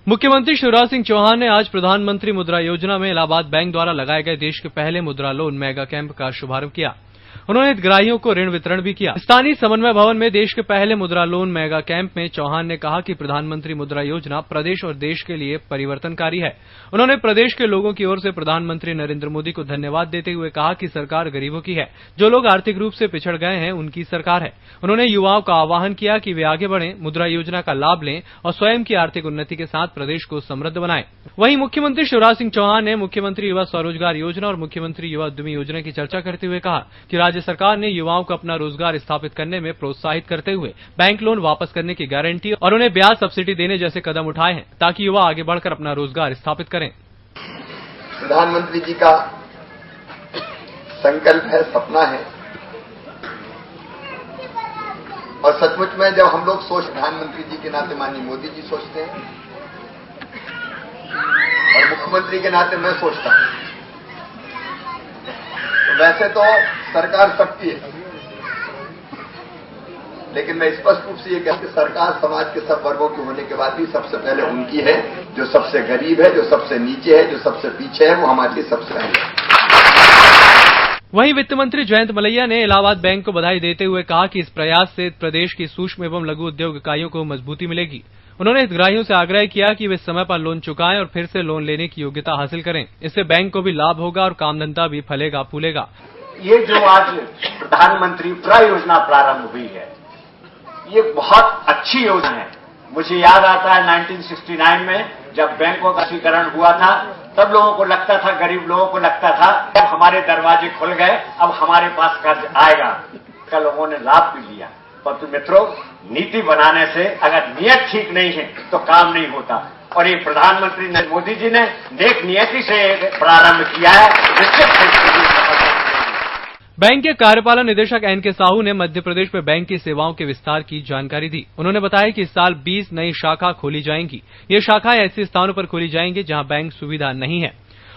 मुख्यमंत्री शिवराज सिंह चौहान ने आज प्रधानमंत्री मुद्रा योजना में इलाहाबाद बैंक द्वारा लगाए गए देश के पहले मुद्रा लोन मेगा कैंप का शुभारंभ किया। उन्होंने हितग्राहियों को ऋण वितरण भी किया। स्थानीय समन्वय भवन में देश के पहले मुद्रा लोन मेगा कैंप में चौहान ने कहा कि प्रधानमंत्री मुद्रा योजना प्रदेश और देश के लिए परिवर्तनकारी है। उन्होंने प्रदेश के लोगों की ओर से प्रधानमंत्री नरेंद्र मोदी को धन्यवाद देते हुए कहा कि सरकार गरीबों की है, जो लोग आर्थिक रूप से पिछड़ गए हैं उनकी सरकार है। उन्होंने युवाओं का आह्वान किया कि वे आगे बढ़ें, मुद्रा योजना का लाभ लें और स्वयं की आर्थिक उन्नति के साथ प्रदेश को समृद्ध बनाएं। वहीं मुख्यमंत्री शिवराज सिंह चौहान ने मुख्यमंत्री युवा स्वरोजगार योजना और मुख्यमंत्री युवा उद्यमी योजना की चर्चा करते हुए कहा कि राज्य सरकार ने युवाओं को अपना रोजगार स्थापित करने में प्रोत्साहित करते हुए बैंक लोन वापस करने की गारंटी और उन्हें ब्याज सब्सिडी देने जैसे कदम उठाए हैं ताकि युवा आगे बढ़कर अपना रोजगार स्थापित करें। प्रधानमंत्री जी का संकल्प है, सपना है और सचमुच में जब हम लोग प्रधानमंत्री जी के नाते माननीय मोदी जी सोचते हैं और मुख्यमंत्री के नाते मैं सोचता हूं, तो वैसे तो सरकार सबकी है, लेकिन मैं स्पष्ट रूप से ये कहता हूं कि सरकार समाज के सब वर्गों की होने के बाद भी सबसे पहले उनकी है, जो सबसे गरीब है, जो सबसे नीचे है, जो सबसे पीछे है, वो हमारे लिए सबसे पहले है। वहीं वित्त मंत्री जयंत मलैया ने इलाहाबाद बैंक को बधाई देते हुए कहा कि इस प्रयास से प्रदेश की सूक्ष्म एवं लघु उद्योग इकाइयों को मजबूती मिलेगी। उन्होंने हितग्राहियों से आग्रह किया कि वे समय पर लोन चुकाएं और फिर से लोन लेने की योग्यता हासिल करें। इससे बैंक को भी लाभ होगा और काम धंधा भी फलेगा फूलेगा। ये जो आज प्रधानमंत्री मुद्रा योजना प्रारंभ हुई है, ये बहुत अच्छी योजना है। मुझे याद आता है 1969 में जब बैंकों का वशीकरण हुआ था, तब लोगों को लगता था, गरीब लोगों को लगता था अब हमारे दरवाजे खुल गए, अब हमारे पास कर्ज आएगा। कल लोगों ने लाभ भी लिया। परंतु मित्रों, नीति बनाने से अगर नियत ठीक नहीं है तो काम नहीं होता और ये प्रधानमंत्री नरेंद्र मोदी जी ने नेक नियति से प्रारंभ किया है। बैंक के कार्यपालन निदेशक एन के साहू ने मध्य प्रदेश में बैंक की सेवाओं के विस्तार की जानकारी दी। उन्होंने बताया कि इस साल 20 नई शाखा खोली जाएंगी। ये शाखाएं ऐसे स्थानों पर खोली जाएंगी जहां बैंक सुविधा नहीं है।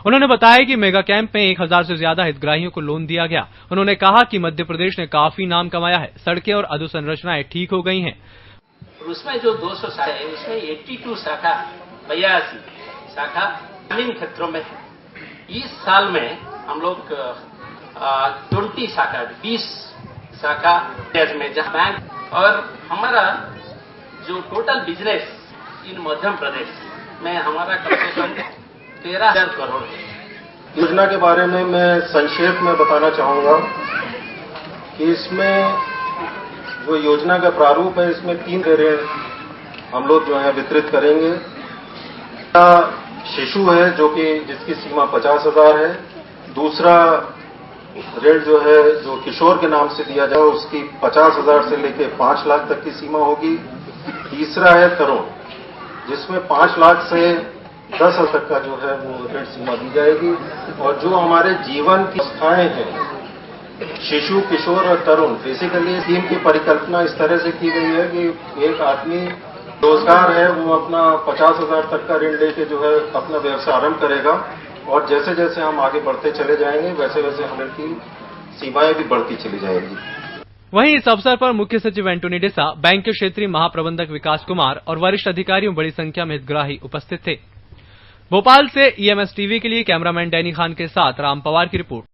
उन्होंने बताया कि मेगा कैंप में 1000 से ज्यादा हितग्राहियों को लोन दिया गया। उन्होंने कहा कि मध्य प्रदेश ने काफी नाम कमाया है, सड़कें और अधोसंरचनाएं ठीक हो गई हैं। उसमें जो 200 शाखा है, उसमें 82 शाखा 82 शाखा ग्रामीण क्षेत्रों में है। इस साल में हम लोग 20 शाखा में जहां बैंक और हमारा जो total business in Madhya Pradesh में हमारा कम से कम 13,000 करोड़ है। योजना के बारे में मैं संक्षेप में बताना चाहूंगा कि इसमें जो योजना का प्रारूप है, इसमें 3 ऋण हम लोग जो है वितरित करेंगे। शिशु है जो कि जिसकी सीमा 50,000 है। दूसरा ऋण जो है जो किशोर के नाम से दिया जाए, उसकी 50,000 से लेकर 5 लाख तक की सीमा होगी। तीसरा है तरुण, जिसमें 5 लाख से 10,000 तक का जो है वो ऋण सीमा दी जाएगी। और जो हमारे जीवन की अवस्थाएं हैं, शिशु, किशोर और तरुण, बेसिकली स्कीम की परिकल्पना इस तरह से की गई है कि एक आदमी रोजगार है वो अपना 50,000 तक का ऋण लेके जो है अपना व्यवसाय आरंभ करेगा और जैसे जैसे हम आगे बढ़ते चले जाएंगे वैसे वैसे हमारी सीमाएं भी बढ़ती चली जाएंगी। वहीं इस अवसर पर मुख्य सचिव एंटोनी डिसा, बैंक के क्षेत्रीय महाप्रबंधक विकास कुमार और वरिष्ठ अधिकारियों बड़ी संख्या में हितग्राही उपस्थित थे। भोपाल से EMS टीवी के लिए कैमरामैन डैनी खान के साथ राम पवार की रिपोर्ट।